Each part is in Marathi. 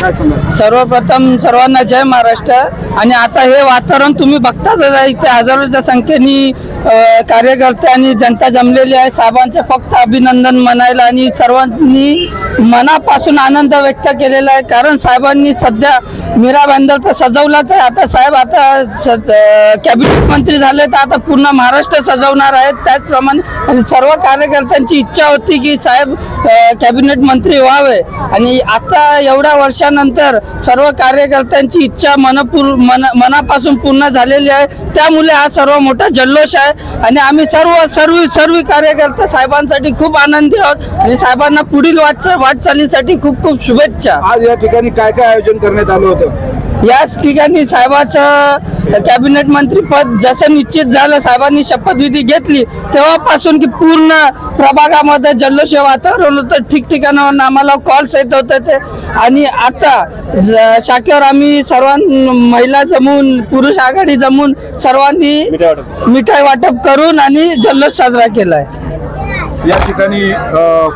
काय सांगा? सर्वप्रथम सर्वांना जय महाराष्ट्र। आणि आता हे वातावरण तुम्ही बघताच आहे, इथे हजारोच्या संख्येने कार्यकर्ते आणि जनता जमलेली आहे। साहेबांचे फक्त अभिनंदन म्हणायला आणि सर्वांनी मनापासून आनंद व्यक्त केलेला आहे, कारण साहेबांनी सध्या मीरा भाईंदर तर सजवलाच आहे। आता साहेब आता कॅबिनेट मंत्री झाले तर आता पूर्ण महाराष्ट्र सजवणार आहेत। त्याचप्रमाणे आणि सर्व कार्यकर्त्यांची इच्छा होती की साहेब कॅबिनेट मंत्री व्हावे आणि आता एवढ्या वर्षानंतर सर्व कार्यकर्त्यांची इच्छा मनापासून पूर्ण झालेली आहे। त्यामुळे हा सर्व मोठा जल्लोष आहे आणि आम्ही सर्व कार्यकर्ते साहेबांसाठी खूप आनंदी आहोत आणि साहेबांना पुढील वाटचालीसाठी खूप खूप शुभेच्छा। आज या ठिकाणी काय काय आयोजन करण्यात आलं होतं? याच ठिकाणी साहेबाचं कॅबिनेट मंत्री पद जसं निश्चित झालं, साहेबांनी शपथविधी घेतली तेव्हापासून की पूर्ण प्रभागामध्ये जल्लोष वातावरण होतं। ठिकठिकाणावरून आम्हाला कॉल्स येत होते ते आणि आता शाखेवर आम्ही महिला जमून पुरुष आघाडी जमून सर्वांनी मिठाई वाटप करून आणि जल्लोष साजरा केला आहे। या ठिकाणी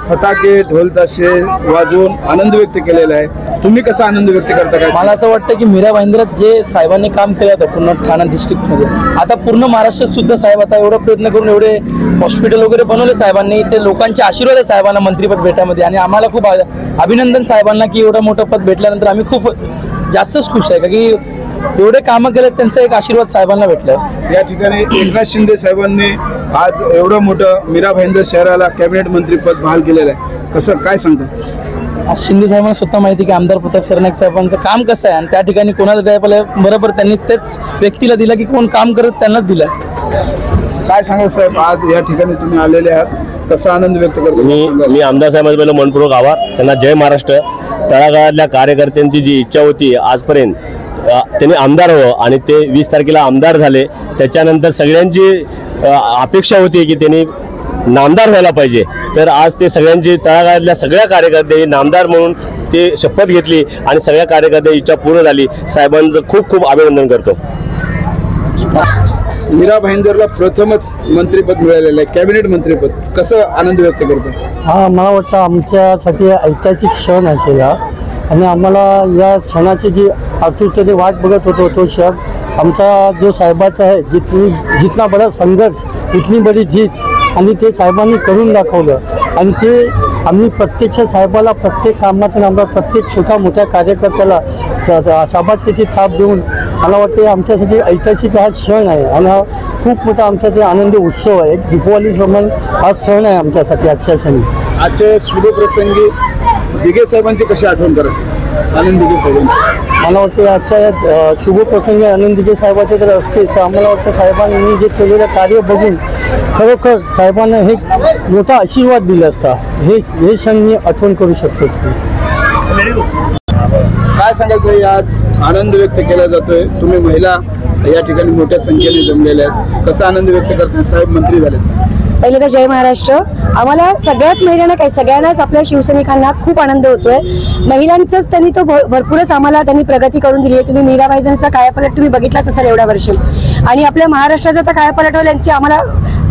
फटाके ढोल ताशे वाजवून आनंद व्यक्त केलेला आहे। तुम्ही कसा आनंद व्यक्त करता? काय मला असं वाटतं की मीरा भाईंदरात जे साहेबांनी काम केलं होतं पूर्ण ठाणे डिस्ट्रिक्टमध्ये, आता पूर्ण महाराष्ट्रात सुद्धा साहेब आता एवढा प्रयत्न करून एवढे हॉस्पिटल वगैरे बनवले साहेबांनी, ते लोकांचे आशीर्वाद आहे साहेबांना मंत्रिपद भेटण्यामध्ये आणि आम्हाला खूप अभिनंदन साहेबांना की एवढं मोठं पद भेटल्यानंतर आम्ही खूप जास्तच खुश आहे, का की एवढे कामं केले त्यांचा एक आशीर्वाद साहेबांना भेटला। या ठिकाणी एकनाथ शिंदे साहेबांनी आज एवढं मोठं मीरा भाईंदर शहराला कॅबिनेट मंत्रीपद बहाल केलेलं आहे, कसं काय सांगता? आज शिंदे साहेबांना स्वतः माहिती की आमदार प्रताप सरनाईक साहेबांचं काम कसं आहे आणि त्या ठिकाणी कोणाला द्यायला बरोबर त्यांनी तेच व्यक्तीला दिला की कोण काम करत त्यांनाच दिलं। काय सांगा साहेब, आज या ठिकाणी तुम्ही आलेले आहात, कसा आनंद व्यक्त करतो? मी आमदार साहेबांचे पहिलं मनपूर्वक आभार, त्यांना जय महाराष्ट्र। तळागाळातल्या कार्यकर्त्यांची जी इच्छा होती आजपर्यंत त्यांनी आमदार व्हावं आणि ते 20 तारखेला आमदार झाले, त्याच्यानंतर सगळ्यांची अपेक्षा होती की त्यांनी नामदार व्हायला पाहिजे, तर आज ते सगळ्यांची तळागाळातल्या सगळ्या कार्यकर्त्यांनी नामदार म्हणून ते शपथ घेतली आणि सगळ्या कार्यकर्त्यांची इच्छा पूर्ण झाली। साहेबांचं खूप खूप अभिनंदन करतो। मीरा भाईंदरला प्रथमच मंत्रिपद मिळालेलं आहे, कॅबिनेट मंत्रिपद, कसं आनंद व्यक्त करतो? हा, मला वाटतं आमच्यासाठी ऐतिहासिक क्षण असेल हा आणि आम्हाला या क्षणाची जी आतुरतेने वाट बघत होतो तो क्षण आमचा जो साहेबाचा आहे, जितना बडा संघर्ष इतनी बडी जीत आणि ते साहेबांनी करून दाखवलं आणि ते आम्ही प्रत्यक्ष साहेबाला प्रत्येक कामातून आम्हाला प्रत्येक छोट्या मोठ्या कार्यकर्त्याला शाबासकीची थाप देऊन मला वाटते आमच्यासाठी ऐतिहासिक हा क्षण आहे आणि हा खूप मोठा आमच्यासाठी आनंदी उत्सव आहे। दीपावली समान हा सण आहे आमच्यासाठी आजच्या क्षणी। आजच्या शुभप्रसंगी दिघे साहेबांची कशी आठवण करत आनंद दिघे साहेबांची? मला वाटतं आजच्या या शुभप्रसंगी आनंद दिघे साहेबांचे जर असते तर आम्हाला वाटतं साहेबांनी जे केलेलं कार्य बघून खरोखर साहेबांना हे मोठा आशीर्वाद दिला असता, हे क्षण मी आठवण करू शकतो। काय सांगायचं, आज आनंद व्यक्त केला जातोय, तुम्ही महिला या ठिकाणी मोठ्या संख्येने जमलेल्या आहेत, कसा आनंद व्यक्त करताय? साहेब मंत्री झाले। पहिले तर जय महाराष्ट्र। आम्हाला सगळ्याच महिलांना सगळ्यांनाच आपल्या शिवसैनिकांना खूप आनंद होतोय। महिलांचंच त्यांनी तो भरपूरच आम्हाला त्यांनी प्रगती करून दिली आहे। तुम्ही मीरा भाईंदरचा कायापालट तुम्ही बघितलाच असाल एवढ्या वर्ष आणि आपल्या महाराष्ट्राचा तर कायापालट होईल यांची आम्हाला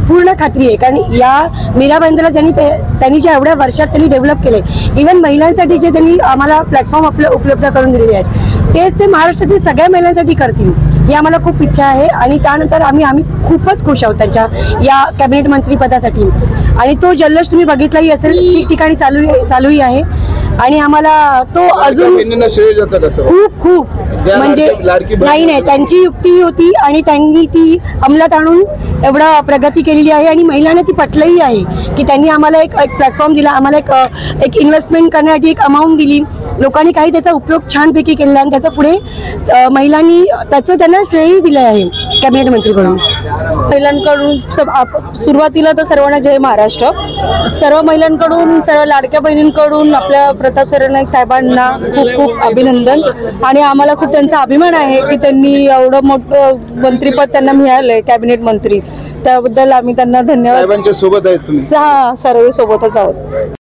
पूर्ण खात्री आहे, कारण या मीरा भाईंदरला त्यांनी ज्या एवढ्या वर्षात त्यांनी डेव्हलप केले, इव्हन महिलांसाठी जे त्यांनी आम्हाला प्लॅटफॉर्म उपलब्ध करून दिलेले आहेत तेच ते महाराष्ट्रातील सगळ्या महिलांसाठी करतील ही आम्हाला खूप इच्छा आहे आणि त्यानंतर आम्ही खूपच खुश आहोत त्यांच्या या कॅबिनेट मंत्रीपदासाठी आणि तो जल्लोष तुम्ही बघितलाही असेल, ठिकठिकाणी चालूही आहे आणि आम्हाला तो अजून खूप म्हणजे नाही त्यांची युक्ती होती आणि त्यांनी ती अंमलात आणून एवढा प्रगती केलेली आहे आणि महिलांना ती पटलंही आहे की त्यांनी आम्हाला एक प्लॅटफॉर्म दिला, आम्हाला एक इन्व्हेस्टमेंट करण्यासाठी एक अमाऊंट दिली, लोकांनी काही त्याचा उपयोग छानपैकी केला आणि त्याचा पुढे महिलांनी त्यांना श्रेयही दिलं आहे कॅबिनेट मंत्रीकडून। महिलांकडून सुरुवातीला तर सर्वांना जय महाराष्ट्र। सर्व महिलांकडून, सर्व लाडक्या बहिणींकडून आपल्या प्रताप सरनाईक साहेबांना खूप खूप अभिनंदन आणि आम्हाला खूप त्यांचा अभिमान आहे की त्यांनी एवढं मोठं मंत्रिपद त्यांना मिळालंय कॅबिनेट मंत्री, त्याबद्दल आम्ही त्यांना धन्यवाद। साहेबांच्या सोबत आहेत तुम्ही? सर्व सोबतच आहोत।